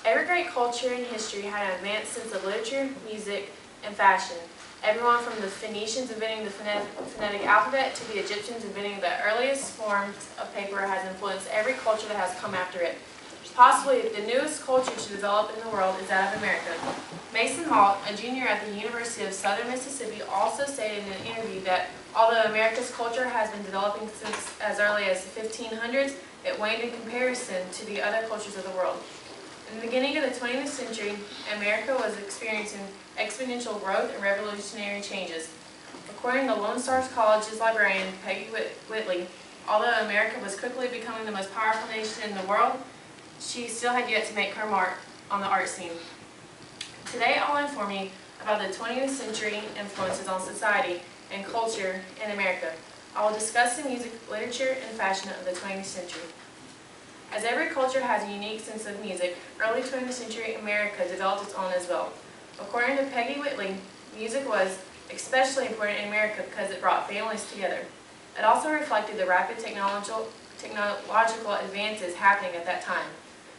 Every great culture in history had an advanced sense of literature, music, and fashion. Everyone from the Phoenicians inventing the phonetic alphabet to the Egyptians inventing the earliest forms of paper has influenced every culture that has come after it. Possibly the newest culture to develop in the world is that of America. Mason Malt, a junior at the University of Southern Mississippi, also stated in an interview that although America's culture has been developing since as early as the 1500s, it waned in comparison to the other cultures of the world. In the beginning of the 20th century, America was experiencing exponential growth and revolutionary changes. According to Lone Star College's librarian, Peggy Whitley, although America was quickly becoming the most powerful nation in the world, she still had yet to make her mark on the art scene. Today I'll inform you about the 20th century influences on society and culture in America. I will discuss the music, literature, and fashion of the 20th century. As every culture has a unique sense of music, early 20th century America developed its own as well. According to Peggy Whitley, music was especially important in America because it brought families together. It also reflected the rapid technological advances happening at that time.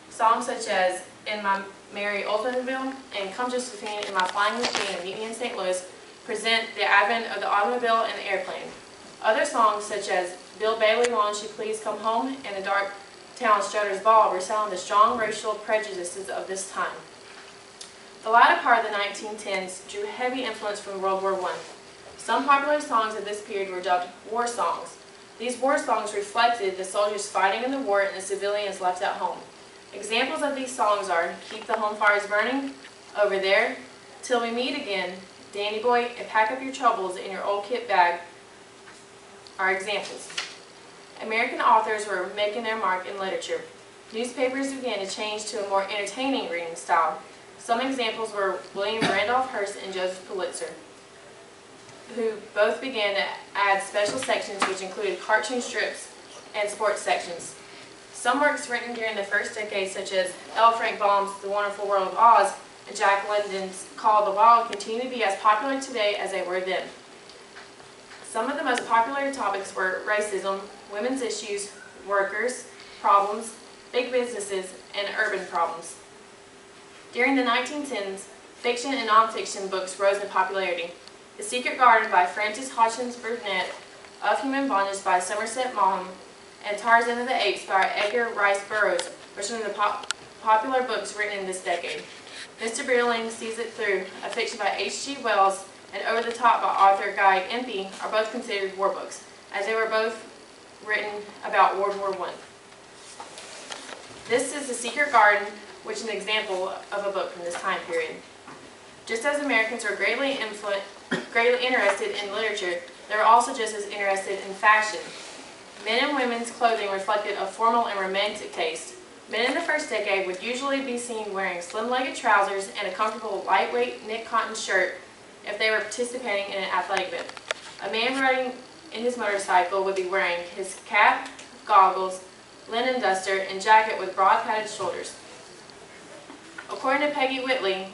Songs such as In My Merry Oldsmobile and Come Josephine in My Flying Machine and Meet Me in St. Louis present the advent of the automobile and the airplane. Other songs such as Bill Bailey, Won't You Please Come Home and The Dark Town Strutter's Ball resound the strong racial prejudices of this time. The latter part of the 1910s drew heavy influence from World War I. Some popular songs of this period were dubbed war songs. These war songs reflected the soldiers fighting in the war and the civilians left at home. Examples of these songs are Keep the Home Fires Burning, Over There, Till We Meet Again, Danny Boy, and Pack Up Your Troubles in Your Old Kit Bag are examples. American authors were making their mark in literature. Newspapers began to change to a more entertaining reading style. Some examples were William Randolph Hearst and Joseph Pulitzer, who both began to add special sections which included cartoon strips and sports sections. Some works written during the first decade, such as L. Frank Baum's The Wonderful World of Oz and Jack London's Call of the Wild, continue to be as popular today as they were then. Some of the most popular topics were racism, women's issues, workers, problems, big businesses, and urban problems. During the 1910s, fiction and nonfiction books rose in popularity. The Secret Garden by Frances Hodgson Burnett, Of Human Bondage by Somerset Maugham, and Tarzan of the Apes by Edgar Rice Burroughs were some of the popular books written in this decade. Mr. Beerling Sees It Through, a fiction by H.G. Wells, and Over the Top by Arthur Guy Impey are both considered war books, as they were both written about World War I. This is The Secret Garden, which is an example of a book from this time period. Just as Americans were greatly interested in literature, they were also just as interested in fashion. Men and women's clothing reflected a formal and romantic taste. Men in the first decade would usually be seen wearing slim-legged trousers and a comfortable lightweight knit cotton shirt if they were participating in an athletic event. A man riding in his motorcycle would be wearing his cap, goggles, linen duster, and jacket with broad padded shoulders. According to Peggy Whitley,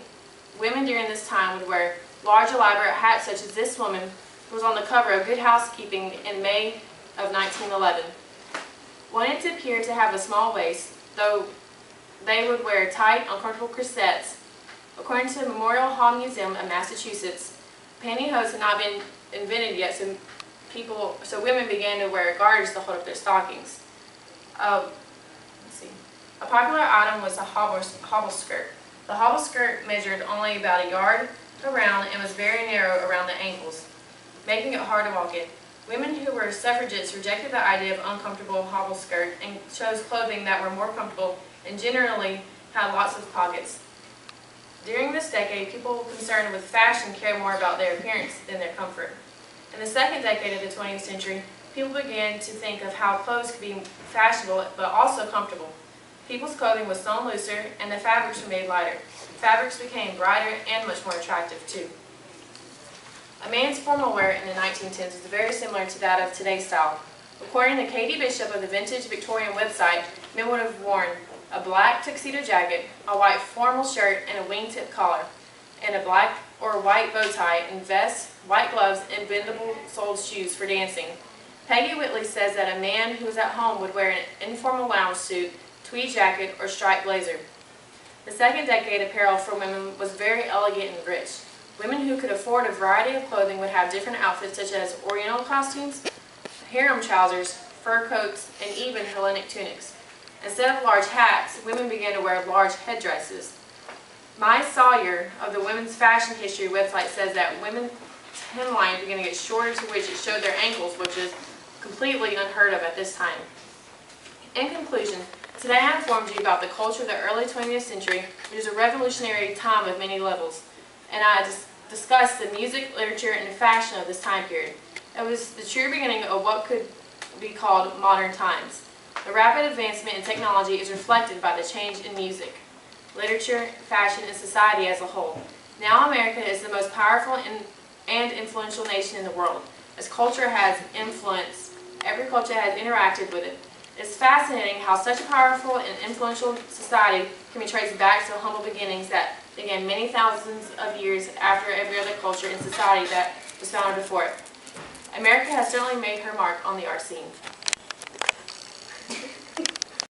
women during this time would wear large elaborate hats such as this woman who was on the cover of Good Housekeeping in May of 1911. Wanted to appear to have a small waist, though they would wear tight, uncomfortable corsets. According to the Memorial Hall Museum of Massachusetts, pantyhose had not been invented yet, so women began to wear garters to hold up their stockings. A popular item was a hobble skirt. The hobble skirt measured only about a yard around and was very narrow around the ankles, making it hard to walk in. Women who were suffragettes rejected the idea of uncomfortable hobble skirt and chose clothing that were more comfortable and generally had lots of pockets. During this decade, people concerned with fashion cared more about their appearance than their comfort. In the second decade of the 20th century, people began to think of how clothes could be fashionable but also comfortable. People's clothing was sewn looser and the fabrics were made lighter. Fabrics became brighter and much more attractive too. A man's formal wear in the 1910s was very similar to that of today's style. According to Katie Bishop of the Vintage Victorian website, men would have worn a black tuxedo jacket, a white formal shirt and a wingtip collar, and a black or white bow tie and vest, white gloves, and bendable-soled shoes for dancing. Peggy Whitley says that a man who was at home would wear an informal lounge suit, tweed jacket, or striped blazer. The second decade apparel for women was very elegant and rich. Women who could afford a variety of clothing would have different outfits such as oriental costumes, harem trousers, fur coats, and even Hellenic tunics. Instead of large hats, women began to wear large headdresses. My Sawyer of the Women's Fashion History website says that women's hemlines began to get shorter to which it showed their ankles, which is completely unheard of at this time. In conclusion, today I informed you about the culture of the early 20th century, which is a revolutionary time of many levels, and I discussed the music, literature, and fashion of this time period. It was the true beginning of what could be called modern times. The rapid advancement in technology is reflected by the change in music, literature, fashion, and society as a whole. Now America is the most powerful and influential nation in the world. As culture has influenced, every culture has interacted with it. It's fascinating how such a powerful and influential society can be traced back to humble beginnings that began many thousands of years after every other culture and society that was founded before it. America has certainly made her mark on the art scene.